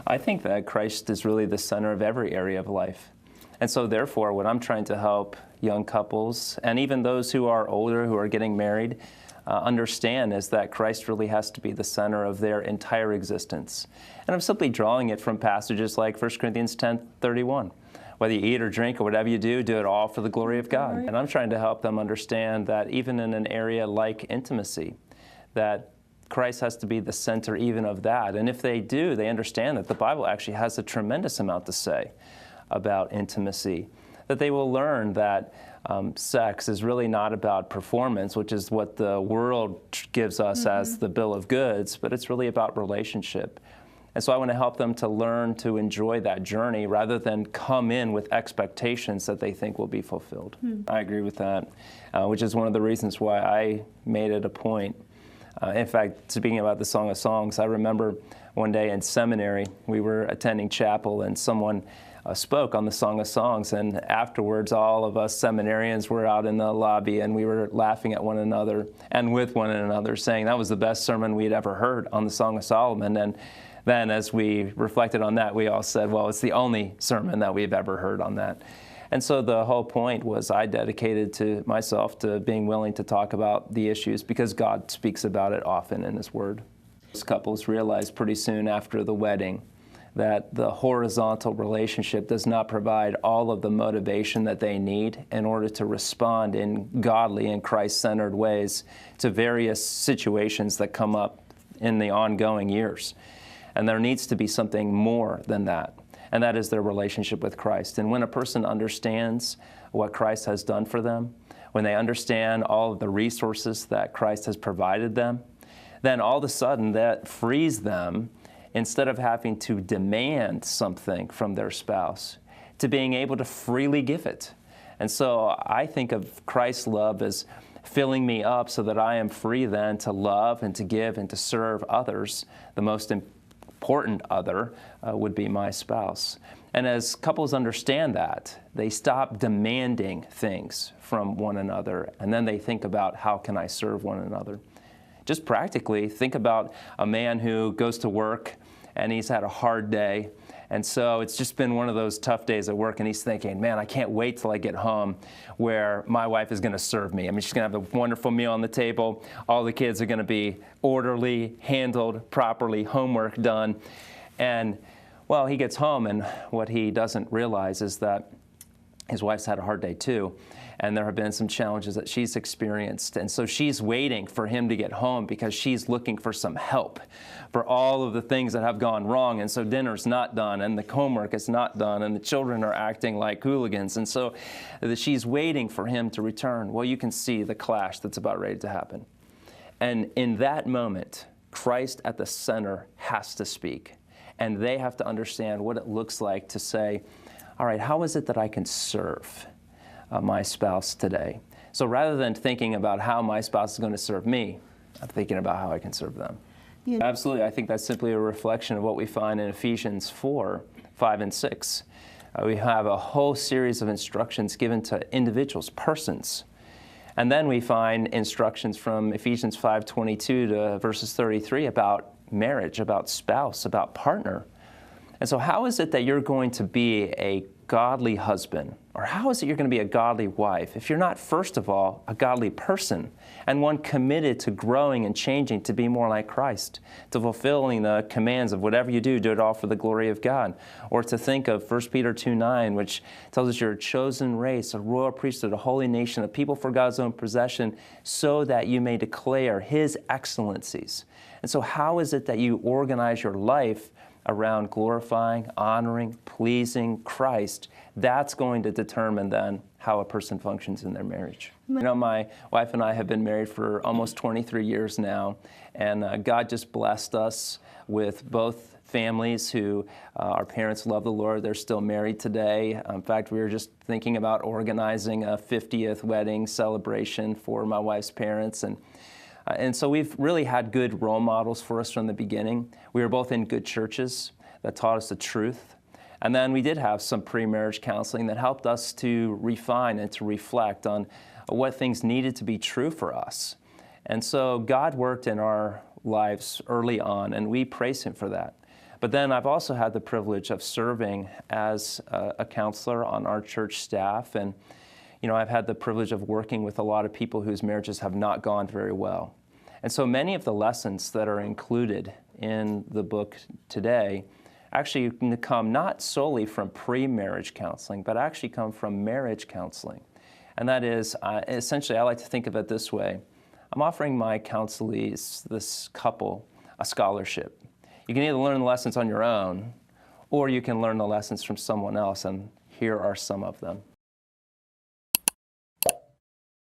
I think that Christ is really the center of every area of life. And so therefore, what I'm trying to help young couples, and even those who are older, who are getting married, understand is that Christ really has to be the center of their entire existence. And I'm simply drawing it from passages like 1 Corinthians 10:31. Whether you eat or drink or whatever you do it all for the glory of God. And I'm trying to help them understand that even in an area like intimacy, that Christ has to be the center even of that. And if they do, they understand that the Bible actually has a tremendous amount to say about intimacy, that they will learn that sex is really not about performance, which is what the world gives us as the bill of goods, but it's really about relationship. And so I want to help them to learn to enjoy that journey rather than come in with expectations that they think will be fulfilled. I agree with that, which is one of the reasons why I made it a point. In fact, speaking about the Song of Songs, I remember one day in seminary, we were attending chapel and someone spoke on the Song of Songs, and afterwards all of us seminarians were out in the lobby and we were laughing at one another and with one another, saying that was the best sermon we'd ever heard on the Song of Solomon. And then as we reflected on that, we all said, well, it's the only sermon that we've ever heard on that. And so the whole point was I dedicated to myself to being willing to talk about the issues because God speaks about it often in His Word. Most couples realize pretty soon after the wedding that the horizontal relationship does not provide all of the motivation that they need in order to respond in godly and Christ-centered ways to various situations that come up in the ongoing years. And there needs to be something more than that, and that is their relationship with Christ. And when a person understands what Christ has done for them, when they understand all of the resources that Christ has provided them, then all of a sudden that frees them, instead of having to demand something from their spouse, to being able to freely give it. And so I think of Christ's love as filling me up so that I am free then to love and to give and to serve others. The most important other would be my spouse. And as couples understand that, they stop demanding things from one another, and then they think about how can I serve one another. Just practically, think about a man who goes to work and he's had a hard day. And so it's just been one of those tough days at work, and he's thinking, man, I can't wait till I get home where my wife is going to serve me. I mean, she's going to have a wonderful meal on the table. All the kids are going to be orderly, handled properly, homework done. And, well, he gets home, and what he doesn't realize is that his wife's had a hard day too, and there have been some challenges that she's experienced. And so she's waiting for him to get home because she's looking for some help for all of the things that have gone wrong. And so dinner's not done, and the homework is not done, and the children are acting like hooligans. And so she's waiting for him to return. Well, you can see the clash that's about ready to happen. And in that moment, Christ at the center has to speak. And they have to understand what it looks like to say, all right, how is it that I can serve my spouse today? So rather than thinking about how my spouse is going to serve me, I'm thinking about how I can serve them. Yeah. Absolutely. I think that's simply a reflection of what we find in Ephesians 4, 5, and 6. We have a whole series of instructions given to individuals, persons. And then we find instructions from Ephesians 5:22 to verses 33 about marriage, about spouse, about partner. And so how is it that you're going to be a godly husband? Or how is it you're going to be a godly wife if you're not, first of all, a godly person and one committed to growing and changing to be more like Christ, to fulfilling the commands of whatever you do it all for the glory of God? Or to think of 1 Peter 2:9, which tells us you're a chosen race, a royal priesthood, a holy nation, a people for God's own possession, so that you may declare His excellencies. And so how is it that you organize your life around glorifying, honoring, pleasing Christ? That's going to determine then how a person functions in their marriage. You know, my wife and I have been married for almost 23 years now, and God just blessed us with both families who, our parents love the Lord. They're still married today. In fact, we were just thinking about organizing a 50th wedding celebration for my wife's parents, and so we've really had good role models for us from the beginning. We were both in good churches that taught us the truth. And then we did have some pre-marriage counseling that helped us to refine and to reflect on what things needed to be true for us. And so God worked in our lives early on, and we praise Him for that. But then I've also had the privilege of serving as a counselor on our church staff. And, I've had the privilege of working with a lot of people whose marriages have not gone very well. And so many of the lessons that are included in the book today actually come not solely from pre-marriage counseling, but actually come from marriage counseling. And that is, essentially, I like to think of it this way. I'm offering my counselees, this couple, a scholarship. You can either learn the lessons on your own, or you can learn the lessons from someone else, and here are some of them.